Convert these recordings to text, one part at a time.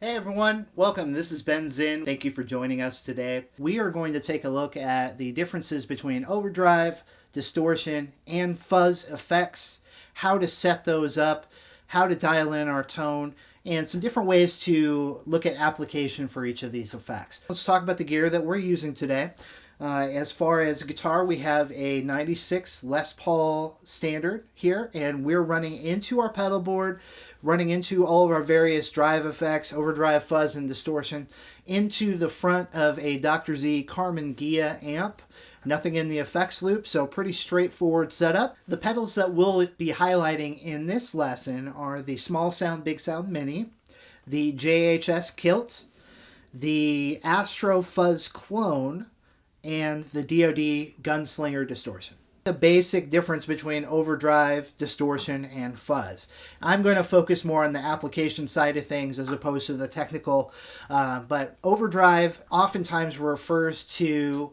Hey everyone, welcome. This is Ben Zinn. Thank you for joining us today. We are going to take a look at the differences between overdrive, distortion, and fuzz effects, how to set those up, how to dial in our tone, and some different ways to look at application for each of these effects. Let's talk about the gear that we're using today. As far as guitar, we have a 96 Les Paul standard here, and we're running into our pedal board, running into all of our various drive effects, overdrive, fuzz, and distortion, into the front of a Dr. Z Carmen Gia amp. Nothing in the effects loop, so pretty straightforward setup. The pedals that we'll be highlighting in this lesson are the Small Sound Big Sound Mini, the JHS Kilt, the Astro Fuzz Clone, and the DoD Gunslinger Distortion. The basic difference between overdrive, distortion, and fuzz. I'm going to focus more on the application side of things as opposed to the technical, but overdrive oftentimes refers to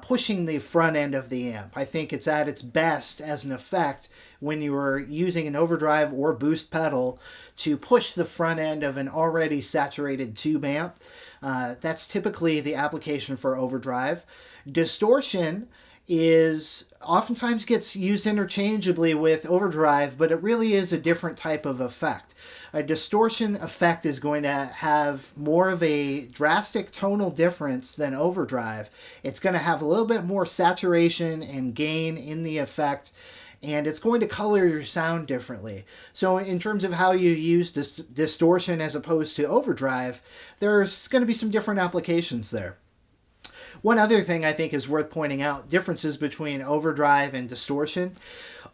pushing the front end of the amp. I think it's at its best as an effect when you are using an overdrive or boost pedal to push the front end of an already saturated tube amp. That's typically the application for overdrive. Distortion is oftentimes gets used interchangeably with overdrive, but it really is a different type of effect. A distortion effect is going to have more of a drastic tonal difference than overdrive. It's going to have a little bit more saturation and gain in the effect, and it's going to color your sound differently. So in terms of how you use distortion as opposed to overdrive, there's going to be some different applications there. One other thing I think is worth pointing out, differences between overdrive and distortion.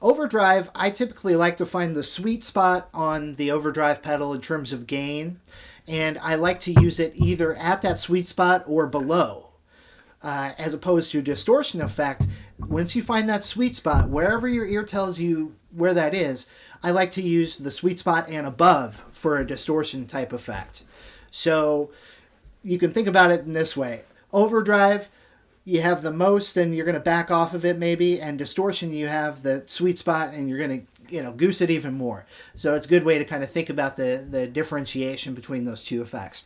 Overdrive, I typically like to find the sweet spot on the overdrive pedal in terms of gain, and I like to use it either at that sweet spot or below. As opposed to distortion effect, once you find that sweet spot, wherever your ear tells you where that is, I like to use the sweet spot and above for a distortion type effect. So you can think about it in this way. Overdrive, you have the most and you're going to back off of it maybe, and distortion, you have the sweet spot and you're going to goose it even more. So it's a good way to kind of think about the differentiation between those two effects.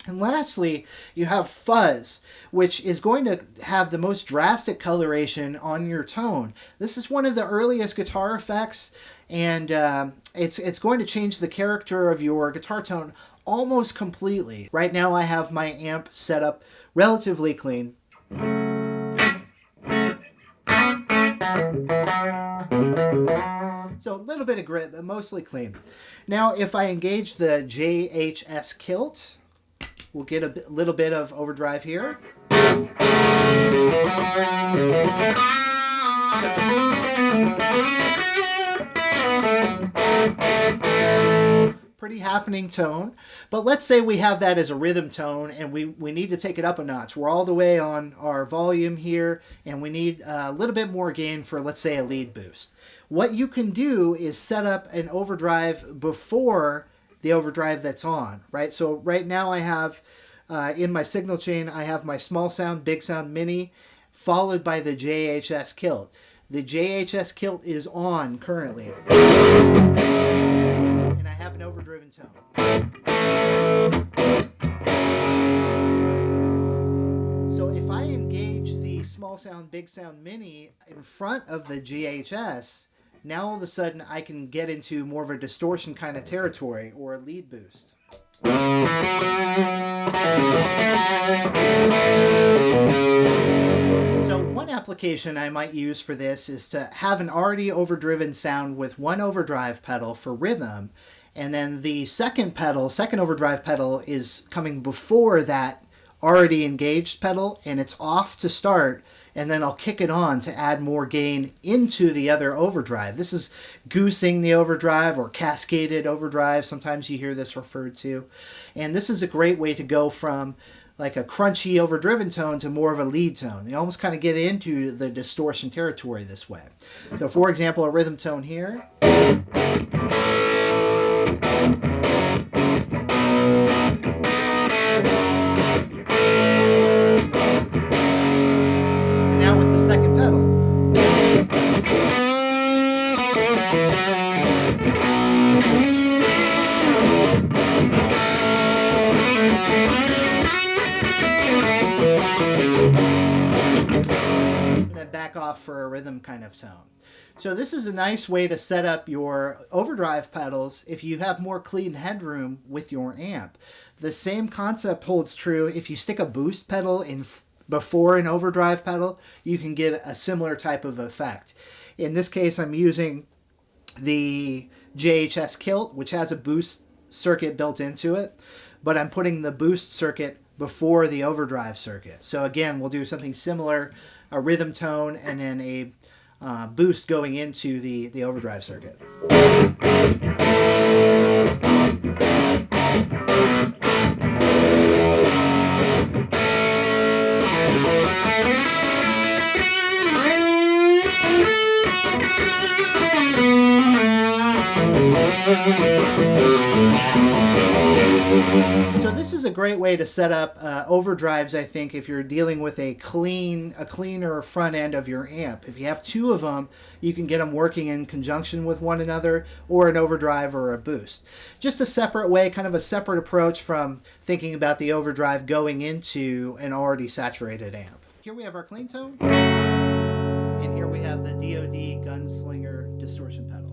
And lastly, you have fuzz, which is going to have the most drastic coloration on your tone. This is one of the earliest guitar effects, and it's going to change the character of your guitar tone almost completely. Right now I have my amp set up relatively clean. So a little bit of grit, but mostly clean. Now if I engage the JHS Kilt, we'll get a little bit of overdrive here. Pretty happening tone, but let's say we have that as a rhythm tone and we need to take it up a notch. We're all the way on our volume here and we need a little bit more gain for, let's say, a lead boost. What you can do is set up an overdrive before the overdrive that's on, right? So right now I have in my signal chain, I have my Small Sound Big Sound Mini followed by the JHS Kilt. The JHS Kilt is on currently, and I have an overdriven tone. So if I engage the Small Sound Big Sound Mini in front of the JHS, now all of a sudden I can get into more of a distortion kind of territory or a lead boost. So one application I might use for this is to have an already overdriven sound with one overdrive pedal for rhythm, and then the second overdrive pedal is coming before that already engaged pedal, and it's off to start, and then I'll kick it on to add more gain into the other overdrive. This is goosing the overdrive or cascaded overdrive. Sometimes you hear this referred to. And this is a great way to go from like a crunchy overdriven tone to more of a lead tone. You almost kind of get into the distortion territory this way. So for example, a rhythm tone here. off for a rhythm kind of tone. So this is a nice way to set up your overdrive pedals if you have more clean headroom with your amp. The same concept holds true if you stick a boost pedal in before an overdrive pedal. You can get a similar type of effect. In this case, I'm using the JHS Kilt, which has a boost circuit built into it, but I'm putting the boost circuit before the overdrive circuit. So again, we'll do something similar, a rhythm tone and then a boost going into the overdrive circuit. So this is a great way to set up overdrives, I think, if you're dealing with a cleaner front end of your amp. If you have two of them, you can get them working in conjunction with one another, or an overdrive or a boost. Just a separate way, kind of a separate approach from thinking about the overdrive going into an already saturated amp. Here we have our clean tone, and here we have the DoD Gunslinger distortion pedal.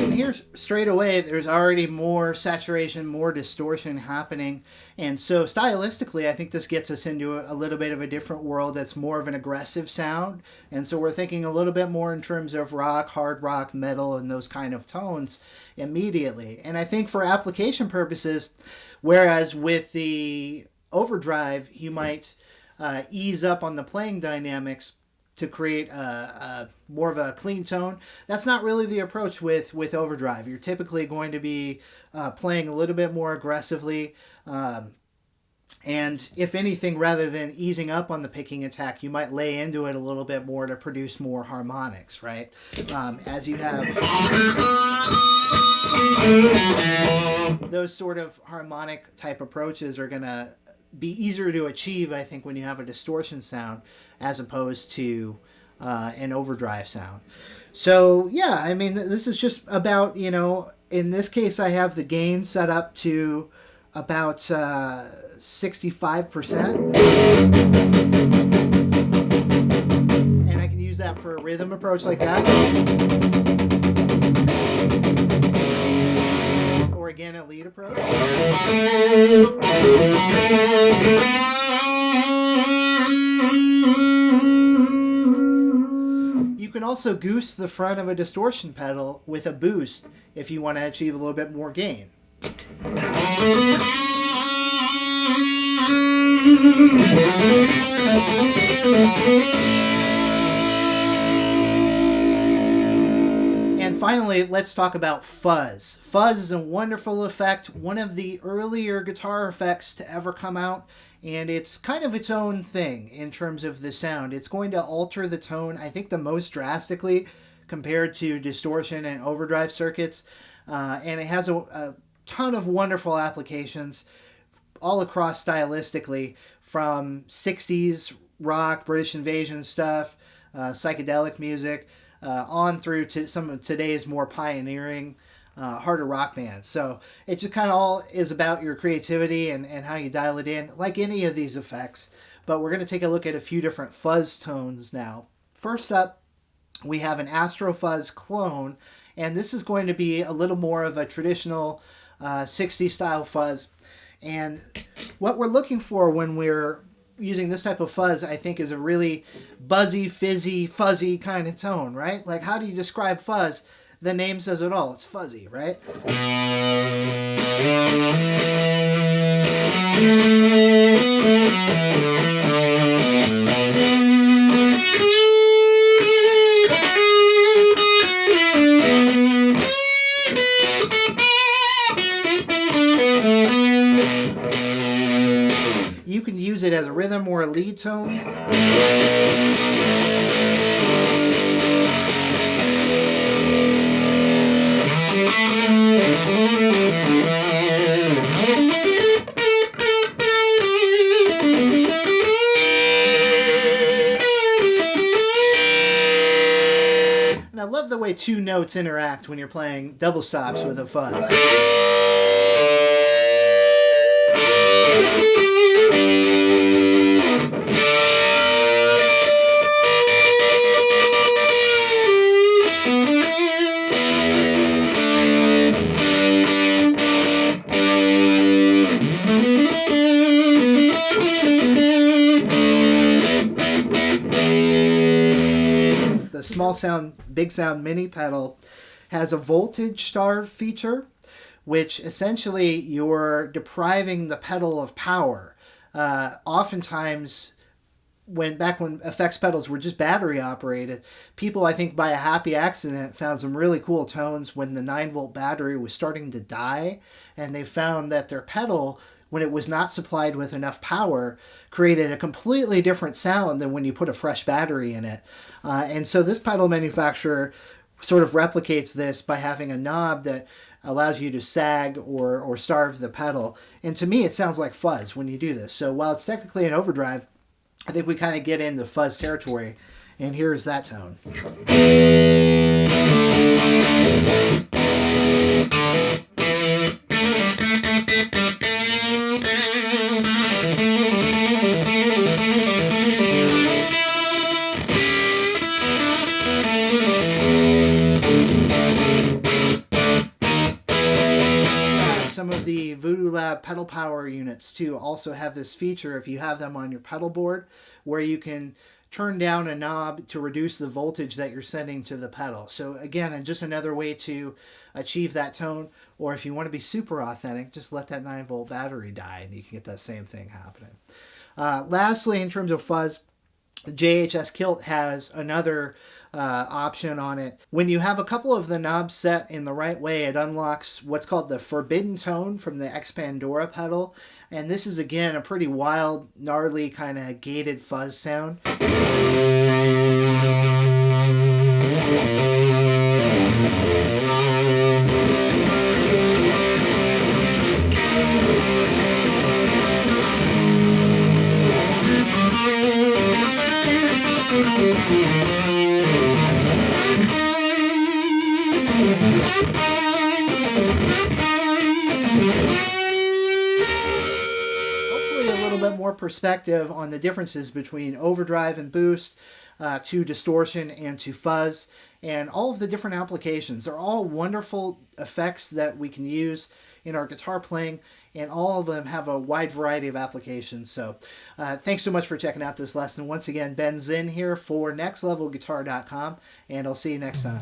And here straight away there's already more saturation, more distortion happening, and so stylistically I think this gets us into a little bit of a different world that's more of an aggressive sound, and so we're thinking a little bit more in terms of rock, hard rock, metal, and those kind of tones immediately. And I think for application purposes, whereas with the overdrive you might ease up on the playing dynamics to create a more of a clean tone, that's not really the approach with overdrive. You're typically going to be playing a little bit more aggressively, and if anything, rather than easing up on the picking attack, you might lay into it a little bit more to produce more harmonics, right? As you have those sort of harmonic type approaches are going to be easier to achieve, I think, when you have a distortion sound as opposed to an overdrive sound. So yeah, I mean, this is just about, in this case I have the gain set up to about 65%, and I can use that for a rhythm approach like that, or again a lead approach. You can also goose the front of a distortion pedal with a boost if you want to achieve a little bit more gain. And finally, let's talk about fuzz. Fuzz is a wonderful effect, one of the earlier guitar effects to ever come out, and it's kind of its own thing in terms of the sound. It's going to alter the tone, I think, the most drastically compared to distortion and overdrive circuits, and it has a ton of wonderful applications all across stylistically, from 60s rock, British Invasion stuff, psychedelic music, on through to some of today's more pioneering, harder rock bands. So it just kind of all is about your creativity and how you dial it in, like any of these effects. But we're going to take a look at a few different fuzz tones now. First up, we have an Astro Fuzz clone, and this is going to be a little more of a traditional 60s style fuzz. And what we're looking for when we're using this type of fuzz, I think, is a really buzzy, fizzy, fuzzy kind of tone, right? Like, how do you describe fuzz? The name says it all. It's fuzzy, right? You can use it as a rhythm or a lead tone. the way two notes interact when you're playing double stops with a fuzz. The Small Sound, Big Sound mini pedal has a voltage starve feature, which essentially you're depriving the pedal of power. Oftentimes, back when effects pedals were just battery operated, people, I think by a happy accident, found some really cool tones when the 9-volt battery was starting to die, and they found that their pedal, when it was not supplied with enough power, created a completely different sound than when you put a fresh battery in it. And so this pedal manufacturer sort of replicates this by having a knob that allows you to sag or starve the pedal. And to me, it sounds like fuzz when you do this. So while it's technically an overdrive, I think we kind of get into fuzz territory. And here's that tone. Some of the Voodoo Lab pedal power units too also have this feature, if you have them on your pedal board, where you can turn down a knob to reduce the voltage that you're sending to the pedal. So again, just another way to achieve that tone. Or if you want to be super authentic, just let that 9-volt battery die and you can get that same thing happening. Lastly, in terms of fuzz, JHS Kilt has another option on it. When you have a couple of the knobs set in the right way, it unlocks what's called the forbidden tone from the Expandora pedal. And this is, again, a pretty wild, gnarly, kind of gated fuzz sound. Hopefully a little bit more perspective on the differences between overdrive and boost, to distortion and to fuzz, and all of the different applications. They're all wonderful effects that we can use in our guitar playing, and all of them have a wide variety of applications. So thanks so much for checking out this lesson. Once again, Ben Zinn here for nextlevelguitar.com, and I'll see you next time.